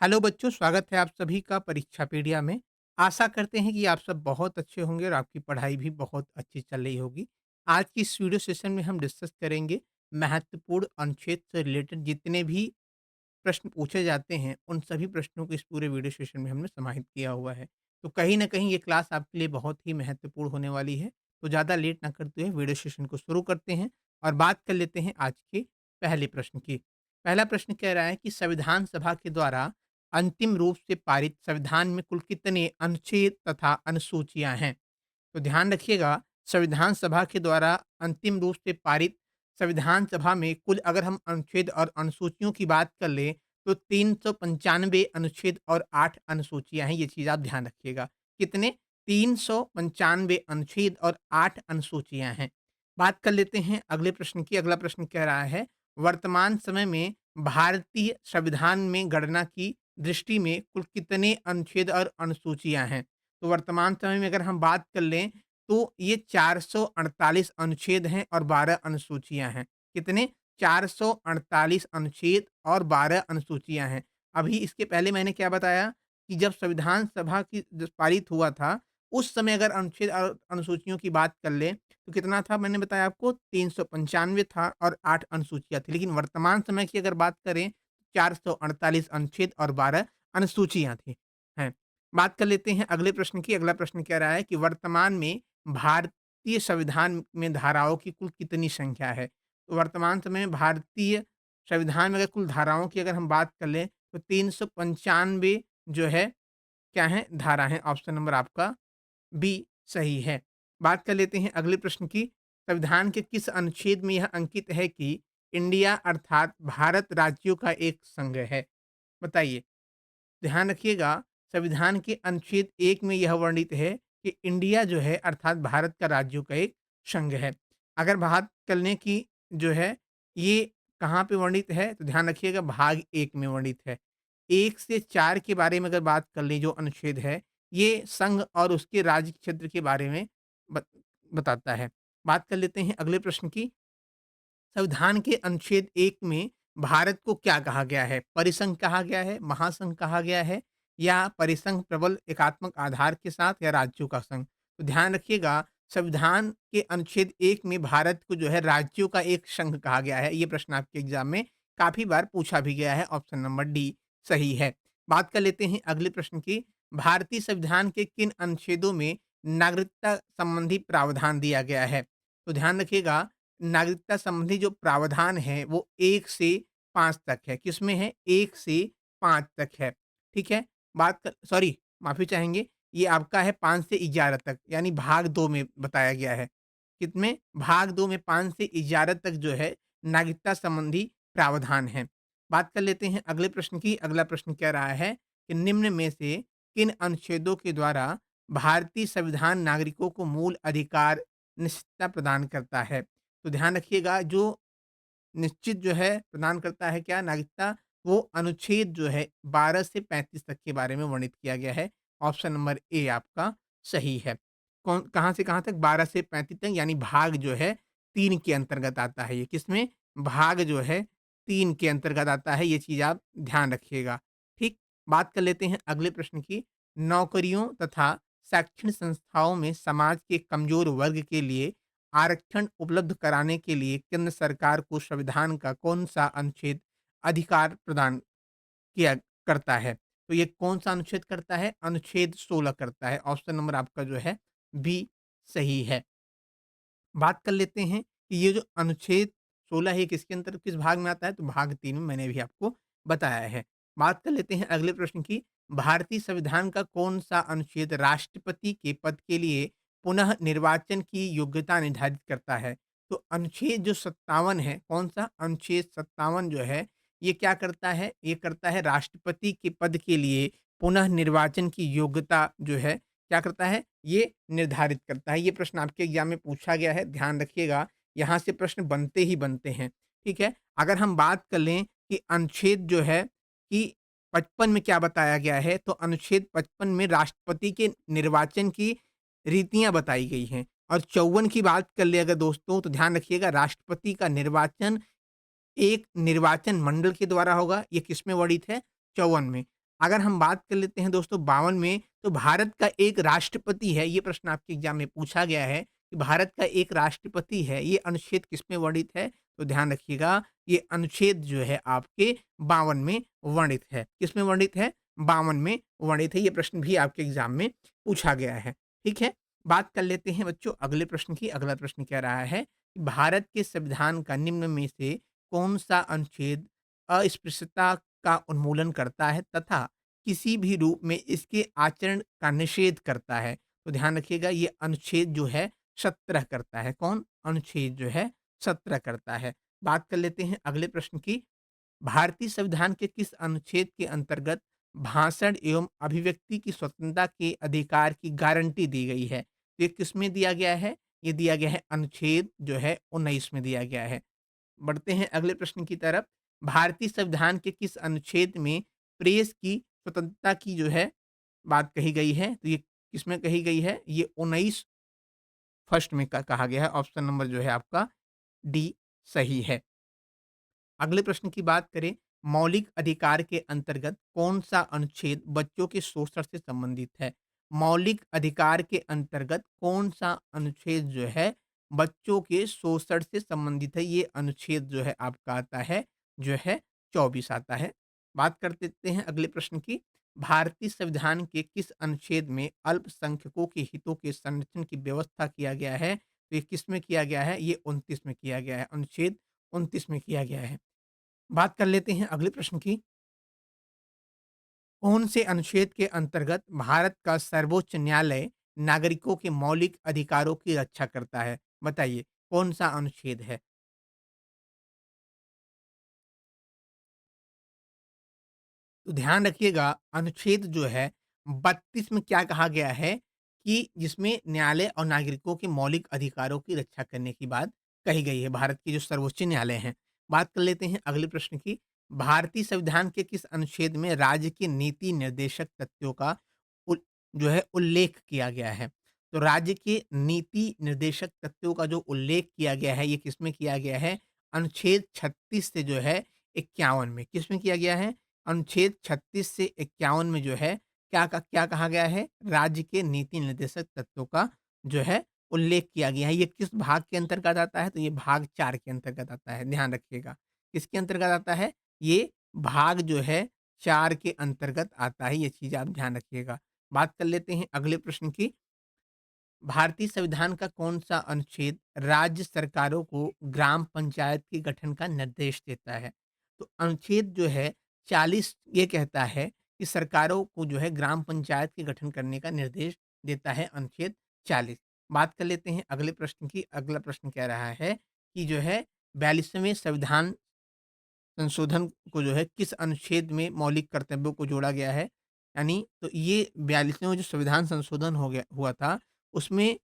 Hello बच्चों, स्वागत है आप सभी का परीक्षापेडिया में। आशा करते हैं कि आप सब बहुत अच्छे होंगे और आपकी पढ़ाई भी बहुत अच्छी चल रही होगी। आज की इस वीडियो सेशन में हम डिस्कस करेंगे महत्वपूर्ण अनुच्छेद से रिलेटेड जितने भी प्रश्न पूछे जाते हैं, उन सभी प्रश्नों को इस पूरे वीडियो सेशन में हमने समाहित किया हुआ है। तो कहीं न कहीं ये क्लास आपके लिए बहुत ही महत्वपूर्ण होने वाली है। तो ज़्यादा लेट ना करते हुए वीडियो सेशन को शुरू करते हैं और बात कर लेते हैं आज के पहले प्रश्न की। पहला प्रश्न कह रहा है कि संविधान सभा के द्वारा अंतिम रूप से पारित संविधान में कुल कितने अनुच्छेद तथा अनुसूचियाँ हैं? तो ध्यान रखिएगा, संविधान सभा के द्वारा अंतिम रूप से पारित संविधान सभा में कुल अगर हम अनुच्छेद और अनुसूचियों की बात कर लें, तो 395 अनुच्छेद और 8 अनुसूचियाँ हैं, ये चीज़ आप ध्यान रखिएगा। कितने? 395 अनुच्छेद और 8 अनुसूचियाँ हैं। बात कर लेते हैं अगले प्रश्न की। अगला प्रश्न कह रहा है, वर्तमान समय में भारतीय संविधान में गणना की दृष्टि में कुल कितने अनुच्छेद और अनुसूचियाँ हैं? तो वर्तमान समय में अगर हम बात कर लें, तो ये 448 अनुच्छेद हैं और 12 अनुसूचियाँ हैं। कितने? 448 अनुच्छेद और 12 अनुसूचियाँ हैं। अभी इसके पहले मैंने क्या बताया कि जब संविधान सभा की जब पारित हुआ था, उस समय अगर अनुच्छेद और अनुसूचियों की बात कर लें, तो कितना था मैंने बताया आपको 395 था और 8 अनुसूचियाँ थी। लेकिन वर्तमान समय की अगर बात करें, 448 अनुच्छेद और 12 अनुसूचियाँ थी हैं। बात कर लेते हैं अगले प्रश्न की। अगला प्रश्न कह रहा है कि वर्तमान में भारतीय संविधान में धाराओं की कुल कितनी संख्या है? तो वर्तमान समय में भारतीय संविधान में अगर कुल धाराओं की अगर हम बात कर लें, तो 395 जो है क्या है? धारा है। ऑप्शन नंबर आपका बी सही है। बात कर लेते हैं अगले प्रश्न की। संविधान के किस अनुच्छेद में यह अंकित है कि इंडिया अर्थात भारत राज्यों का एक संघ है? बताइए। ध्यान रखिएगा, संविधान के अनुच्छेद 1 में यह वर्णित है कि इंडिया जो है अर्थात भारत का राज्यों का एक संघ है। अगर बात करने की जो है, ये कहाँ पे वर्णित है? तो ध्यान रखिएगा भाग 1 में वर्णित है। 1 से 4 के बारे में अगर बात कर लें जो अनुच्छेद है, ये संघ और उसके राज्य क्षेत्र के बारे में बत बताता है। बात कर लेते हैं अगले प्रश्न की। संविधान के अनुच्छेद 1 में भारत को क्या कहा गया है? परिसंघ कहा गया है, महासंघ कहा गया है या परिसंघ प्रबल एकात्मक आधार के साथ या राज्यों का संघ? तो ध्यान रखिएगा, संविधान के अनुच्छेद 1 में भारत को जो है राज्यों का एक संघ कहा गया है। ये प्रश्न आपके एग्जाम में काफ़ी बार पूछा भी गया है। ऑप्शन नंबर डी सही है। बात कर लेते हैं अगले प्रश्न की। भारतीय संविधान के किन अनुच्छेदों में नागरिकता संबंधी प्रावधान दिया गया है? तो ध्यान रखिएगा, नागरिकता संबंधी जो प्रावधान है वो 1 से 5 तक है। किसमें है? 1 से 5 तक है। ठीक है? बात कर सॉरी माफ़ी चाहेंगे, ये आपका है 5 से 11 तक यानी भाग 2 में बताया गया है। कितमें? भाग 2 में 5 से 11 तक जो है नागरिकता संबंधी प्रावधान है। बात कर लेते हैं अगले प्रश्न की। अगला प्रश्न कह रहा है कि निम्न में से किन अनुच्छेदों के द्वारा भारतीय संविधान नागरिकों को मूल अधिकार निश्चितता प्रदान करता है? तो ध्यान रखिएगा, जो निश्चित जो है प्रदान करता है क्या नागरिकता, वो अनुच्छेद जो है 12 से 35 तक के बारे में वर्णित किया गया है। ऑप्शन नंबर ए आपका सही है। कौन कहाँ से कहाँ तक? 12 से 35 तक यानी भाग जो है 3 के अंतर्गत आता है ये। किसमें? भाग जो है 3 के अंतर्गत आता है, ये चीज़ आप ध्यान रखिएगा। ठीक? बात कर लेते हैं अगले प्रश्न की। नौकरियों तथा शैक्षणिक संस्थाओं में समाज के कमज़ोर वर्ग के लिए आरक्षण उपलब्ध कराने के लिए केंद्र सरकार को संविधान का कौन-सा अनुच्छेद अधिकार प्रदान किया करता है? तो ये कौन-सा अनुच्छेद करता है? अनुच्छेद 16 करता है। ऑप्शन नंबर आपका जो है बी सही है। बात कर लेते हैं कि ये जो अनुच्छेद 16 है, ये किसके अंतर्गत किस भाग में आता है? तो भाग 3 में मैंने अभी आपको बताया है। बात कर लेते हैं अगले प्रश्न की। भारतीय संविधान का कौन-सा अनुच्छेद राष्ट्रपति के पद के लिए पुनः निर्वाचन की योग्यता निर्धारित करता है? तो अनुच्छेद जो 57 है, कौन-सा? अनुच्छेद 57 जो है, ये क्या करता है? ये करता है राष्ट्रपति के पद के लिए पुनः निर्वाचन की योग्यता जो है क्या करता है? ये निर्धारित करता है। ये प्रश्न आपके एग्ज़ाम में पूछा गया है, ध्यान रखिएगा, यहाँ से प्रश्न बनते ही बनते हैं, ठीक है? अगर हम बात कर लें कि अनुच्छेद जो है कि 55 में क्या बताया गया है, तो अनुच्छेद 55 में राष्ट्रपति के निर्वाचन की रीतियाँ बताई गई हैं और 54 की बात कर लें अगर दोस्तों, तो ध्यान रखिएगा राष्ट्रपति का निर्वाचन एक निर्वाचन मंडल के द्वारा होगा। ये किसमें वर्णित है? 54 में। अगर हम बात कर लेते हैं दोस्तों 52 में, तो भारत का एक राष्ट्रपति है, ये प्रश्न आपके एग्ज़ाम में पूछा गया है कि भारत का एक राष्ट्रपति है, ये अनुच्छेद किसमें वर्णित है? तो ध्यान रखिएगा, ये अनुच्छेद जो है आपके 52 में वर्णित है। किसमें वर्णित है? 52 में वर्णित है, ये प्रश्न भी आपके एग्ज़ाम में पूछा गया है, ठीक है? बात कर लेते हैं बच्चों अगले प्रश्न की। अगला प्रश्न कह रहा है, कि भारत के संविधान का निम्न में से कौन-सा अनुच्छेद अस्पृश्यता का उन्मूलन करता है तथा किसी भी रूप में इसके आचरण का निषेध करता है? तो ध्यान रखिएगा, ये अनुच्छेद जो है 17 करता है। कौन? अनुच्छेद जो है 17 करता है। बात कर लेते हैं अगले प्रश्न की। भारतीय संविधान के किस अनुच्छेद के अंतर्गत भाषण एवं अभिव्यक्ति की स्वतंत्रता के अधिकार की गारंटी दी गई है? तो ये किसमें दिया गया है? ये दिया गया है अनुच्छेद जो है 19 में दिया गया है। बढ़ते हैं अगले प्रश्न की तरफ। भारतीय संविधान के किस अनुच्छेद में प्रेस की स्वतंत्रता की जो है बात कही गई है? तो ये किसमें कही गई है? ये 19 फर्स्ट में क कहा गया है। ऑप्शन नंबर जो है आपका डी सही है। अगले प्रश्न की बात करें, मौलिक अधिकार के अंतर्गत कौन-सा अनुच्छेद बच्चों के शोषण से संबंधित है? मौलिक अधिकार के अंतर्गत कौन-सा अनुच्छेद जो है बच्चों के शोषण से संबंधित है? ये अनुच्छेद जो है आपका आता है, जो है 24 आता है। बात कर लेते हैं अगले प्रश्न की। भारतीय संविधान के किस अनुच्छेद में अल्पसंख्यकों के हितों के संरक्षण की व्यवस्था किया गया है? तो ये किसमें किया गया है? ये 29 में किया गया है। अनुच्छेद 29 में किया गया है। बात कर लेते हैं अगले प्रश्न की। कौन से अनुच्छेद के अंतर्गत भारत का सर्वोच्च न्यायालय नागरिकों के मौलिक अधिकारों की रक्षा करता है? बताइए कौन-सा अनुच्छेद है? तो ध्यान रखिएगा, अनुच्छेद जो है 32 में क्या कहा गया है कि जिसमें न्यायालय और नागरिकों के मौलिक अधिकारों की रक्षा करने की बात कही गई है, भारत के जो सर्वोच्च न्यायालय हैं। बात कर लेते हैं अगले प्रश्न की। भारतीय संविधान के किस अनुच्छेद में राज्य के नीति निर्देशक तथ्यों का उल जो है उल्लेख किया गया है? तो राज्य के नीति निर्देशक तथ्यों का जो उल्लेख किया गया है, ये किसमें किया गया है? अनुच्छेद 36 से जो है 51 में। किसमें किया गया है? अनुच्छेद 36 से 51 में जो है क्या कहा गया है? राज्य के नीति निर्देशक तत्वों का जो है उल्लेख किया गया है। ये किस भाग के अंतर्गत आता है? तो ये भाग 4 के अंतर्गत आता है, ध्यान रखिएगा। किसके अंतर्गत आता है? ये भाग जो है 4 के अंतर्गत आता है, ये चीज़ आप ध्यान रखिएगा। बात कर लेते हैं अगले प्रश्न की। भारतीय संविधान का कौन-सा अनुच्छेद राज्य सरकारों को ग्राम पंचायत के गठन का निर्देश देता है? तो अनुच्छेद जो है 40 ये कहता है कि सरकारों को जो है ग्राम पंचायत के गठन करने का निर्देश देता है अनुच्छेद 40। बात कर लेते हैं अगले प्रश्न की। अगला प्रश्न कह रहा है कि जो है 42वें संविधान संशोधन को जो है किस अनुच्छेद में मौलिक कर्तव्यों को जोड़ा गया है? यानी तो ये 42वां जो संविधान संशोधन हो गया हुआ था, उसमें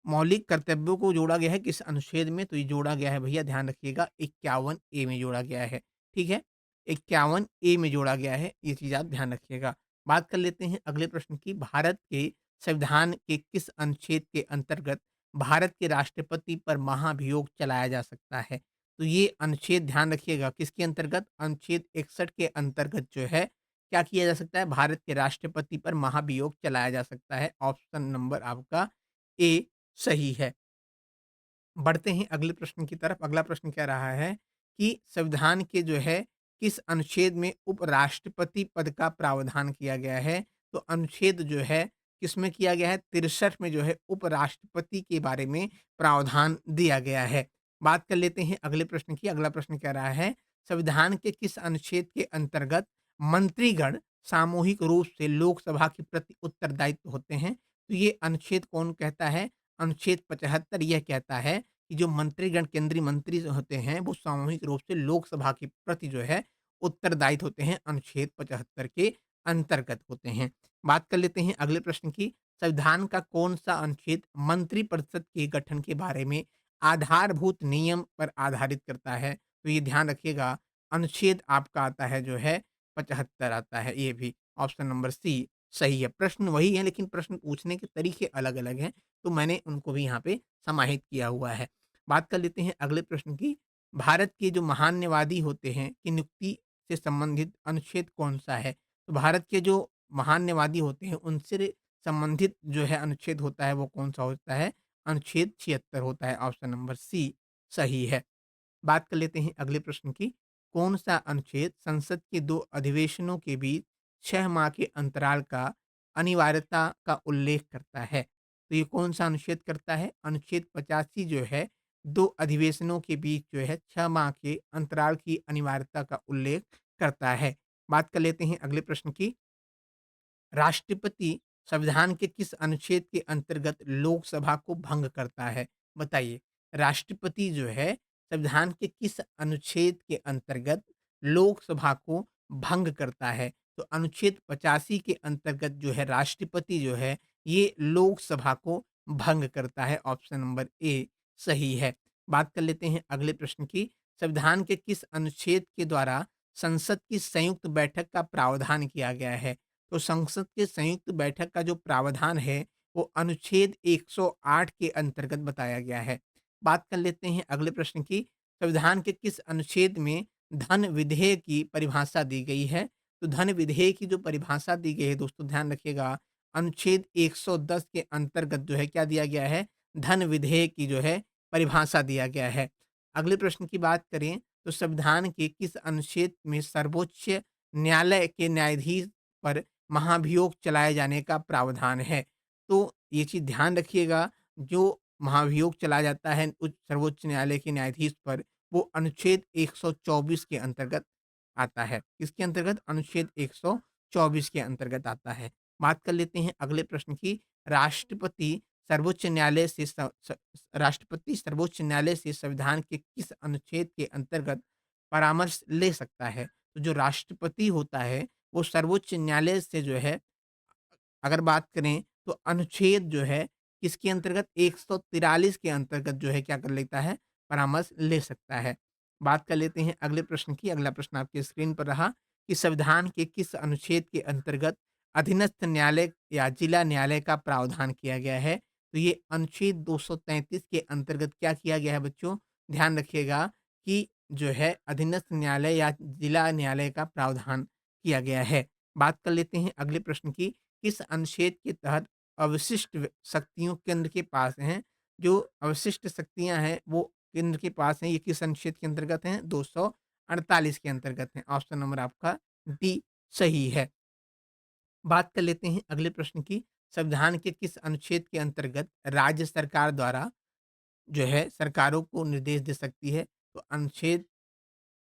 मौलिक कर्तव्यों को जोड़ा गया है किस अनुच्छेद में? तो ये जोड़ा गया है भैया ध्यान रखिएगा 51 ए में जोड़ा गया है, ठीक है? 51 ए में जोड़ा गया है, ये चीज़ आप ध्यान रखिएगा। बात कर लेते हैं अगले प्रश्न की। भारत के संविधान के किस अनुच्छेद के अंतर्गत भारत के राष्ट्रपति पर महाभियोग चलाया जा सकता है? तो ये अनुच्छेद ध्यान रखिएगा किसके अंतर्गत? अनुच्छेद 61 के अंतर्गत जो है क्या किया जा सकता है? भारत के राष्ट्रपति पर महाभियोग चलाया जा सकता है। ऑप्शन नंबर आपका ए सही है। बढ़ते हैं अगले प्रश्न की तरफ। अगला प्रश्न कह रहा है कि संविधान के जो है किस अनुच्छेद में उपराष्ट्रपति पद का प्रावधान किया गया है? तो अनुच्छेद जो है किसमें किया गया है? 63 में जो है उपराष्ट्रपति के बारे में प्रावधान दिया गया है। बात कर लेते हैं अगले प्रश्न की। अगला प्रश्न कह रहा है संविधान के किस अनुच्छेद के अंतर्गत मंत्रीगण सामूहिक रूप से लोकसभा के प्रति उत्तरदायित्व होते हैं? तो ये अनुच्छेद कौन कहता है? अनुच्छेद 75 यह कहता है कि जो मंत्रीगण केंद्रीय मंत्री जो होते हैं वो सामूहिक रूप से लोकसभा के प्रति जो है उत्तरदायित्व होते हैं, अनुच्छेद 75 के अंतर्गत होते हैं। बात कर लेते हैं अगले प्रश्न की। संविधान का कौन-सा अनुच्छेद मंत्रिपरिषद के गठन के बारे में आधारभूत नियम पर आधारित करता है? तो ये ध्यान रखिएगा अनुच्छेद आपका आता है जो है 75 आता है, ये भी ऑप्शन नंबर सी सही है। प्रश्न वही है लेकिन प्रश्न पूछने के तरीके अलग-अलग हैं। तो मैंने उनको भी यहाँ पे समाहित किया हुआ है। बात कर लेते हैं अगले प्रश्न की। भारत के जो महान्यवादी होते हैं की नियुक्ति से संबंधित अनुच्छेद कौन-सा है? तो भारत के जो महान्यवादी होते हैं उनसे संबंधित जो है अनुच्छेद होता है वो कौन-सा होता है? अनुच्छेद 76 होता है, ऑप्शन नंबर सी सही है। बात कर लेते हैं अगले प्रश्न की। कौन-सा अनुच्छेद संसद के 2 अधिवेशनों के बीच 6 माह के अंतराल का अनिवार्यता का उल्लेख करता है? तो ये कौन-सा अनुच्छेद करता है? अनुच्छेद 85 जो है 2 अधिवेशनों के बीच जो है 6 माह के अंतराल की अनिवार्यता का उल्लेख करता है। बात कर लेते हैं अगले प्रश्न की। राष्ट्रपति संविधान के किस अनुच्छेद के अंतर्गत लोकसभा को भंग करता है? बताइए। राष्ट्रपति जो है संविधान के किस अनुच्छेद के अंतर्गत लोकसभा को भंग करता है? तो अनुच्छेद 85 के अंतर्गत जो है राष्ट्रपति जो है ये लोकसभा को भंग करता है। ऑप्शन नंबर ए सही है। बात कर लेते हैं अगले प्रश्न की। संविधान के किस अनुच्छेद के द्वारा संसद की संयुक्त बैठक का प्रावधान किया गया है? तो संसद के संयुक्त बैठक का जो प्रावधान है, वो अनुच्छेद 108 के अंतर्गत बताया गया है। बात कर लेते हैं अगले प्रश्न की, संविधान के किस अनुच्छेद में धन विधेय की परिभाषा दी गई है? तो धन विधेय की जो परिभाषा दी गई है दोस्तों ध्यान रखिएगा, अनुच्छेद 110 के अंतर्गत जो है क्या दिया गया है? धन विधेय की जो है परिभाषा दिया गया है। अगले प्रश्न की बात करें, तो संविधान के किस अनुच्छेद में सर्वोच्च न्यायालय के न्यायाधीश पर महाभियोग चलाए जाने का प्रावधान है? तो ये चीज़ ध्यान रखिएगा, जो महाभियोग चलाया जाता है उच्च सर्वोच्च न्यायालय के न्यायाधीश पर, वो अनुच्छेद 124 के अंतर्गत आता है। किसके अंतर्गत? अनुच्छेद 124 के अंतर्गत आता है। बात कर लेते हैं अगले प्रश्न की, राष्ट्रपति सर्वोच्च न्यायालय से राष्ट्रपति सर्वोच्च न्यायालय से संविधान के किस अनुच्छेद के अंतर्गत परामर्श ले सकता है? तो जो राष्ट्रपति होता है, वो सर्वोच्च न्यायालय से जो है अगर बात करें तो अनुच्छेद जो है किसके अंतर्गत 143 के अंतर्गत जो है क्या कर लेता है परामर्श ले सकता है। बात कर लेते हैं अगले प्रश्न की। अगला प्रश्न आपकी स्क्रीन पर रहा कि संविधान के किस अनुच्छेद के अंतर्गत अधीनस्थ न्यायालय या जिला न्यायालय का प्रावधान किया गया है? तो ये अनुच्छेद 233 के अंतर्गत क्या किया गया है बच्चों? ध्यान रखिएगा कि जो है अधीनस्थ न्यायालय या जिला न्यायालय का प्रावधान किया गया है। बात कर लेते हैं अगले प्रश्न की, किस अनुच्छेद के तहत अवशिष्ट शक्तियों केंद्र के पास हैं? जो अवशिष्ट शक्तियाँ हैं वो केंद्र के पास हैं, ये किस अनुच्छेद के अंतर्गत हैं? 248 के अंतर्गत हैं। ऑप्शन नंबर आपका डी सही है। बात कर लेते हैं अगले प्रश्न की, संविधान के किस अनुच्छेद के अंतर्गत राज्य सरकार द्वारा जो है सरकारों को निर्देश दे सकती है? तो अनुच्छेद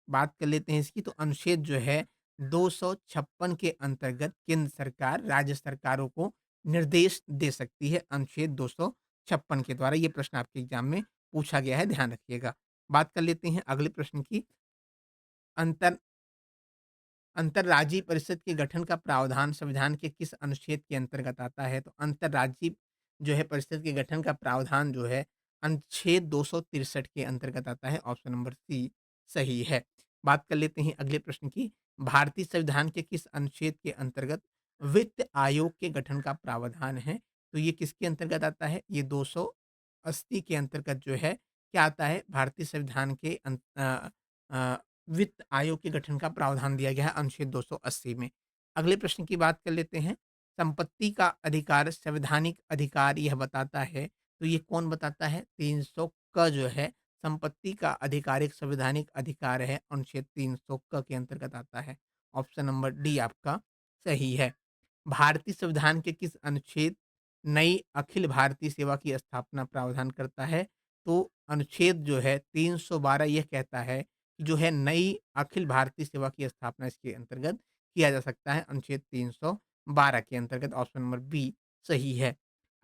बात कर लेते हैं इसकी, तो अनुच्छेद जो है 256 के अंतर्गत केंद्र सरकार राज्य सरकारों को निर्देश दे सकती है, अनुच्छेद 256 के द्वारा। ये प्रश्न आपके एग्जाम में पूछा गया है, ध्यान रखिएगा। बात कर लेते हैं अगले प्रश्न की, अंतर अंतर्राज्यीय परिषद के गठन का प्रावधान संविधान के किस अनुच्छेद के अंतर्गत आता है? तो अंतर्राज्यीय जो है परिषद के गठन का प्रावधान जो है अनुच्छेद 263 के अंतर्गत आता है। ऑप्शन नंबर सी सही है। बात कर लेते हैं अगले प्रश्न की, भारतीय संविधान के किस अनुच्छेद के अंतर्गत वित्त आयोग के गठन का प्रावधान है? तो ये किसके अंतर्गत आता है? ये 280 के अंतर्गत जो है क्या आता है? भारतीय संविधान के अ, वित्त आयोग के गठन का प्रावधान दिया गया है अनुच्छेद 280 में। अगले प्रश्न की बात कर लेते हैं। संपत्ति का अधिकार संवैधानिक अधिकार यह बताता है, तो ये कौन बताता है? 300 क जो है संपत्ति का अधिकार एक संवैधानिक अधिकार है, अनुच्छेद 300 क के अंतर्गत आता है। ऑप्शन नंबर डी आपका सही है। भारतीय संविधान के किस अनुच्छेद नई अखिल भारतीय सेवा की स्थापना प्रावधान करता है? तो अनुच्छेद जो है 312 यह कहता है कि जो है नई अखिल भारतीय सेवा की स्थापना इसके अंतर्गत किया जा सकता है, अनुच्छेद 312 के अंतर्गत। ऑप्शन नंबर बी सही है।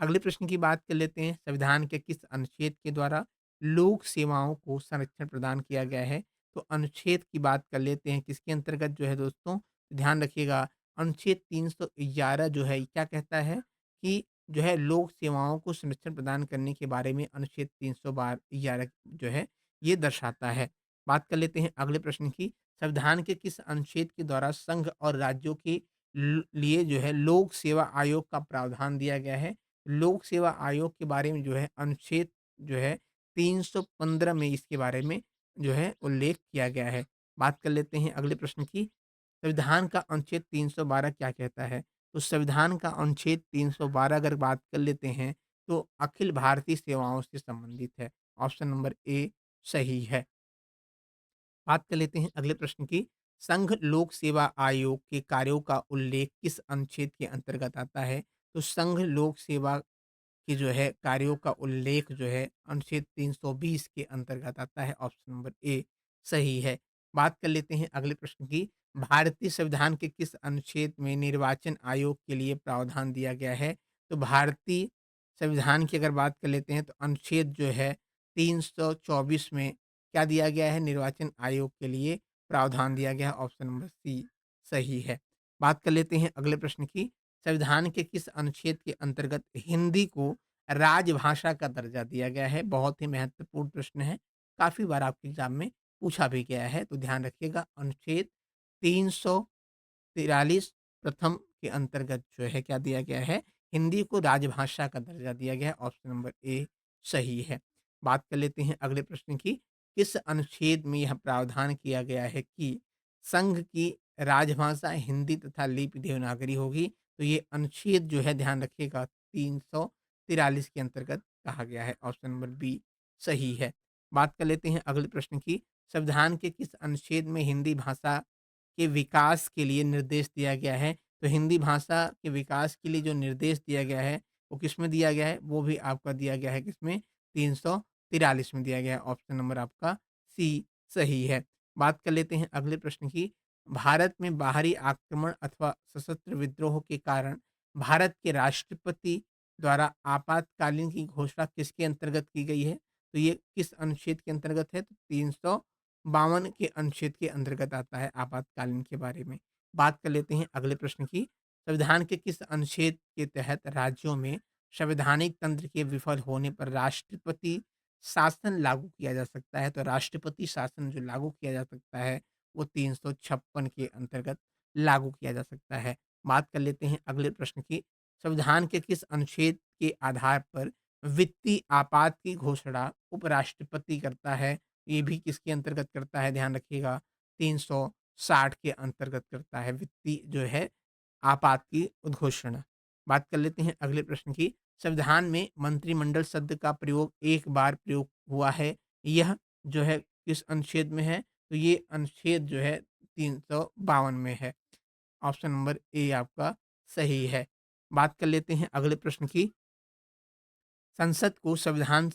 अगले प्रश्न की बात कर लेते हैं, संविधान के किस अनुच्छेद के द्वारा लोक सेवाओं को संरक्षण प्रदान किया गया है? तो अनुच्छेद की बात कर लेते हैं किसके अंतर्गत जो है दोस्तों, ध्यान रखिएगा, अनुच्छेद 311 जो है क्या कहता है कि जो है लोक सेवाओं को संरक्षण प्रदान करने के बारे में अनुच्छेद 311 जो है ये दर्शाता है। बात कर लेते हैं अगले प्रश्न की, संविधान के किस अनुच्छेद के द्वारा संघ और राज्यों के लिए जो है लोक सेवा आयोग का प्रावधान दिया गया है? लोक सेवा आयोग के बारे में जो है अनुच्छेद जो है 315 में इसके बारे में जो है उल्लेख किया गया है। बात कर लेते हैं अगले प्रश्न की, संविधान का अनुच्छेद 312 क्या कहता है? तो संविधान का अनुच्छेद 312 अगर बात कर लेते हैं, तो अखिल भारतीय सेवाओं से संबंधित है। ऑप्शन नंबर ए सही है। बात कर लेते हैं अगले प्रश्न की। संघ लोक सेवा आयोग के कार्यों का उल्लेख किस अनुच्छेद के अंतर्गत आता है? तो संघ लोक सेवा के जो है कार्यों का उल्लेख जो है अनुच्छेद 320 के अंतर्गत आता है। ऑप्शन नंबर ए सही है। बात कर लेते हैं अगले प्रश्न की। भारतीय संविधान के किस अनुच्छेद में निर्वाचन आयोग के लिए प्रावधान दिया गया है? तो भारतीय संविधान की अगर बात कर लेते हैं तो अनुच्छेद जो है 324 में क्या दिया गया है? निर्वाचन आयोग के लिए प्रावधान दिया गया है। ऑप्शन नंबर सी सही है। बात कर लेते हैं अगले प्रश्न की। संविधान के किस अनुच्छेद के अंतर्गत हिंदी को राजभाषा का दर्जा दिया गया है? बहुत ही महत्वपूर्ण प्रश्न है। काफ़ी बार आपके एग्ज़ाम में पूछा भी गया है, तो ध्यान रखिएगा। अनुच्छेद 343 प्रथम के अंतर्गत जो है क्या दिया गया है? हिंदी को राजभाषा का दर्जा दिया गया है। ऑप्शन नंबर ए सही है। बात कर लेते हैं अगले प्रश्न की। किस अनुच्छेद में यह प्रावधान किया गया है कि संघ की राजभाषा हिंदी तथा लिपि देवनागरी होगी? तो ये अनुच्छेद जो है ध्यान रखिएगा 343 के अंतर्गत कहा गया है। ऑप्शन नंबर बी सही है। बात कर लेते हैं अगले प्रश्न की। संविधान के किस अनुच्छेद में हिंदी भाषा के विकास के लिए निर्देश दिया गया है? तो हिंदी भाषा के विकास के लिए जो निर्देश दिया गया है, वो किसमें दिया गया है? वो भी आपका दिया गया है किसमें? 343 में दिया गया है। ऑप्शन नंबर आपका सी सही है। बात कर लेते हैं अगले प्रश्न की। भारत में बाहरी आक्रमण अथवा सशस्त्र विद्रोह के कारण भारत के राष्ट्रपति द्वारा आपातकालीन की घोषणा किसके अंतर्गत की गई है? तो ये किस अनुच्छेद के अंतर्गत है? तो 352 के अनुच्छेद के अंतर्गत आता है आपातकालीन के बारे में। बात कर लेते हैं अगले प्रश्न की। संविधान के किस अनुच्छेद के तहत राज्यों में संवैधानिक तंत्र के विफल होने पर राष्ट्रपति शासन लागू किया जा सकता है? तो राष्ट्रपति शासन जो लागू किया जा सकता है, वो 356 के अंतर्गत लागू किया जा सकता है। बात कर लेते हैं अगले प्रश्न की। संविधान के किस अनुच्छेद के आधार पर वित्तीय आपात की घोषणा उपराष्ट्रपति करता है? ये भी किसके अंतर्गत करता है? ध्यान रखिएगा 360 के अंतर्गत करता है वित्तीय जो है आपात की उद्घोषणा। बात कर लेते हैं अगले प्रश्न की। संविधान में मंत्रिमंडल शब्द का प्रयोग एक बार प्रयोग हुआ है। यह जो है किस अनुच्छेद में है? तो ये अनुच्छेद जो है 352 में है। ऑप्शन नंबर ए आपका सही है। बात कर लेते हैं अगले प्रश्न की। संसद को संविधान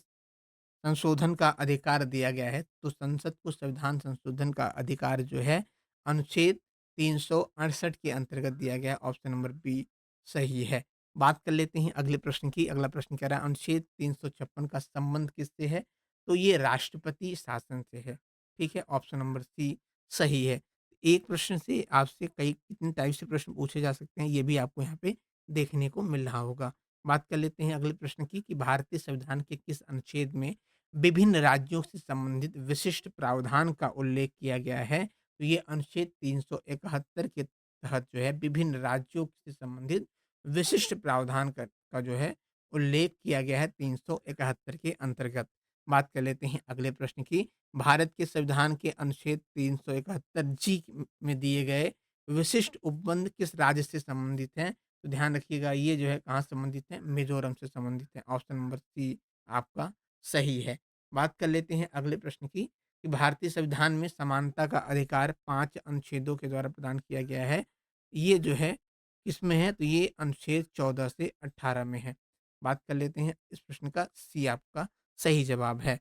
संशोधन का अधिकार दिया गया है, तो संसद को संविधान संशोधन का अधिकार जो है अनुच्छेद 368 के अंतर्गत दिया गया है। ऑप्शन नंबर बी सही है। बात कर लेते हैं अगले प्रश्न की। अगला प्रश्न कह रहा है अनुच्छेद 356 का संबंध किससे है? तो ये राष्ट्रपति शासन से है। ठीक है, ऑप्शन नंबर सी सही है। एक प्रश्न से आपसे कई कितने टाइप से प्रश्न पूछे जा सकते हैं, ये भी आपको यहाँ पे देखने को मिल रहा होगा। बात कर लेते हैं अगले प्रश्न की कि भारतीय संविधान के किस अनुच्छेद में विभिन्न राज्यों से संबंधित विशिष्ट प्रावधान का उल्लेख किया गया है? तो ये अनुच्छेद 371 के तहत जो है विभिन्न राज्यों से संबंधित विशिष्ट प्रावधान का जो है उल्लेख किया गया है 371 के अंतर्गत। बात कर लेते हैं अगले प्रश्न की। भारत के संविधान के अनुच्छेद 371 जी में दिए गए विशिष्ट उपबंध किस राज्य से संबंधित हैं? तो ध्यान रखिएगा ये जो है कहाँ संबंधित है? मिज़ोरम से संबंधित है। ऑप्शन नंबर सी आपका सही है। बात कर लेते हैं अगले प्रश्न की कि भारतीय संविधान में समानता का अधिकार 5 अनुच्छेदों के द्वारा प्रदान किया गया है। ये जो है किसमें है? तो ये अनुच्छेद 14 से 18 में है। बात कर लेते हैं इस प्रश्न का सी आपका सही जवाब है।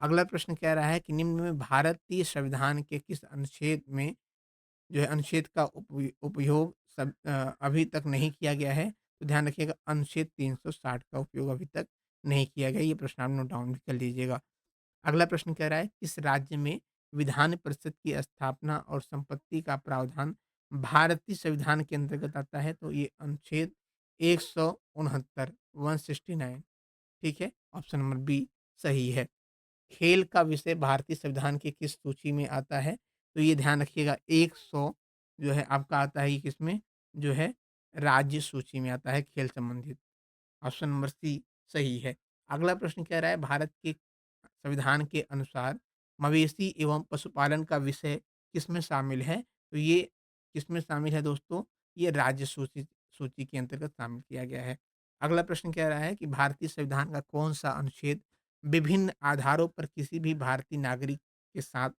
अगला प्रश्न कह रहा है कि निम्न में भारतीय संविधान के किस अनुच्छेद में जो है अनुच्छेद का उपयोग अभी तक नहीं किया गया है? तो ध्यान रखिएगा अनुच्छेद 360 का उपयोग अभी तक नहीं किया गया। ये प्रश्न आप नोट डाउन भी कर लीजिएगा। अगला प्रश्न कह रहा है किस राज्य में विधान परिषद की स्थापना और संपत्ति का प्रावधान भारतीय संविधान के अंतर्गत आता है? तो ये अनुच्छेद 169 169 ठीक है, ऑप्शन नंबर बी सही है। खेल का विषय भारतीय संविधान की किस सूची में आता है? तो ये ध्यान रखिएगा 100 जो है आपका आता है ये किसमें? जो है राज्य सूची में आता है खेल संबंधित। ऑप्शन नंबर सी सही है। अगला प्रश्न कह रहा है भारत के संविधान के अनुसार मवेशी एवं पशुपालन का विषय किसमें शामिल है? तो ये किसमें शामिल है दोस्तों? ये राज्य सूची सूची के अंतर्गत शामिल किया गया है। अगला प्रश्न कह रहा है कि भारतीय संविधान का कौन-सा अनुच्छेद विभिन्न आधारों पर किसी भी भारतीय नागरिक के साथ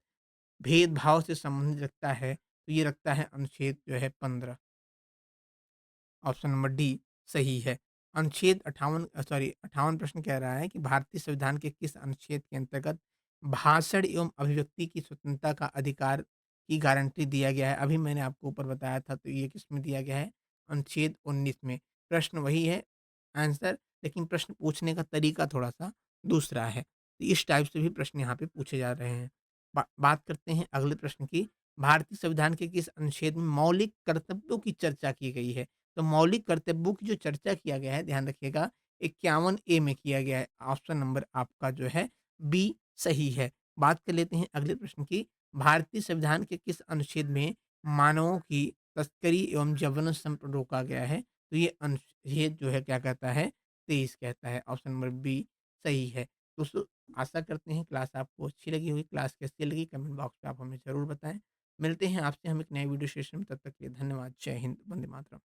भेदभाव से संबंध रखता है? तो ये रखता है अनुच्छेद जो है 15। ऑप्शन नंबर डी सही है। अनुच्छेद 58 प्रश्न कह रहा है कि भारतीय संविधान के किस अनुच्छेद के अंतर्गत भाषण एवं अभिव्यक्ति की स्वतंत्रता का अधिकार की गारंटी दिया गया है? अभी मैंने आपको ऊपर बताया था, तो ये किसमें दिया गया है? अनुच्छेद 19 में। प्रश्न वही है आंसर, लेकिन प्रश्न पूछने का तरीका थोड़ा-सा दूसरा है। तो इस टाइप से भी प्रश्न यहाँ पे पूछे जा रहे हैं। बात करते हैं अगले प्रश्न की। भारतीय संविधान के किस अनुच्छेद में मौलिक कर्तव्यों की चर्चा की गई है? तो मौलिक कर्तव्यों की जो चर्चा किया गया है, ध्यान रखिएगा, 51 ए में किया गया है। ऑप्शन नंबर आपका जो है बी सही है। बात कर लेते हैं अगले प्रश्न की। भारतीय संविधान के किस अनुच्छेद में मानवों की तस्करी एवं यौन शोषण पर रोका गया है? तो ये अनुच्छेद जो है क्या कहता है? 23 कहता है। ऑप्शन नंबर बी सही है। दोस्तों, आशा करते हैं क्लास आपको अच्छी लगी होगी। क्लास कैसी लगी कमेंट बॉक्स में आप हमें ज़रूर बताएँ। मिलते हैं आपसे हम एक नए वीडियो सेशन में, तब तक के लिए धन्यवाद। जय हिंद, वंदे मातरम।